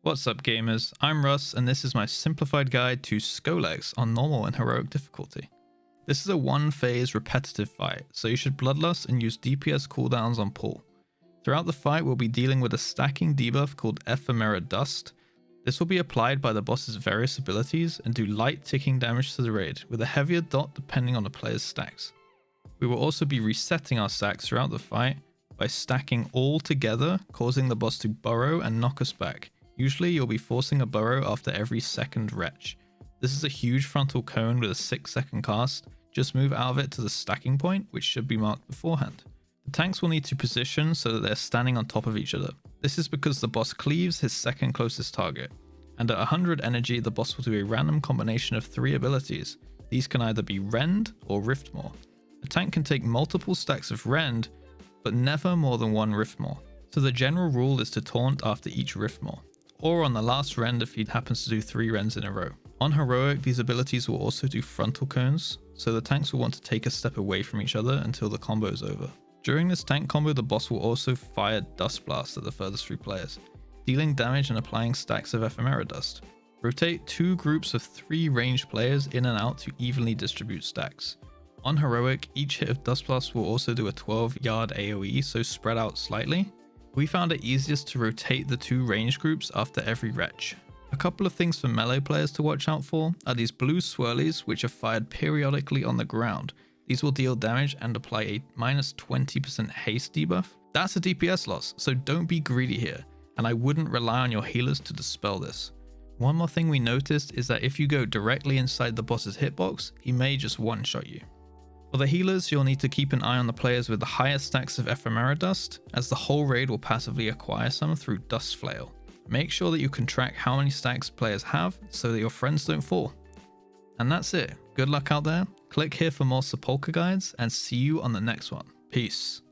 What's up gamers, I'm Russ and this is my simplified guide to Skolex on normal and heroic difficulty. This is a one phase repetitive fight, so you should bloodlust and use DPS cooldowns on pull. Throughout the fight we'll be dealing with a stacking debuff called Ephemera Dust. This will be applied by the boss's various abilities and do light ticking damage to the raid, with a heavier dot depending on the player's stacks. We will also be resetting our stacks throughout the fight by stacking all together, causing the boss to burrow and knock us back. Usually you'll be forcing a burrow after every second retch. This is a huge frontal cone with a 6-second cast. Just move out of it to the stacking point, which should be marked beforehand. The tanks will need to position so that they're standing on top of each other. This is because the boss cleaves his second closest target. And at 100 energy the boss will do a random combination of 3 abilities. These can either be Rend or Riftmaw. A tank can take multiple stacks of Rend, but never more than 1 Riftmaw. So the general rule is to taunt after each Riftmaw, or on the last Rend if he happens to do 3 Rends in a row. On heroic, these abilities will also do frontal cones, so the tanks will want to take a step away from each other until the combo is over. During this tank combo, the boss will also fire Dust Blast at the furthest 3 players, dealing damage and applying stacks of Ephemera Dust. Rotate 2 groups of 3 ranged players in and out to evenly distribute stacks. On heroic, each hit of Dust Blast will also do a 12-yard AoE, so spread out slightly. We found it easiest to rotate the 2 range groups after every retch. A couple of things for melee players to watch out for are these blue swirlies, which are fired periodically on the ground. These will deal damage and apply a minus 20% haste debuff. That's a DPS loss, so don't be greedy here, and I wouldn't rely on your healers to dispel this. One more thing we noticed is that if you go directly inside the boss's hitbox, he may just one-shot you. For the healers, you'll need to keep an eye on the players with the highest stacks of Ephemera Dust, as the whole raid will passively acquire some through Dust Flail. Make sure that you can track how many stacks players have so that your friends don't fall. And that's it. Good luck out there. Click here for more Sepulcher guides and see you on the next one. Peace.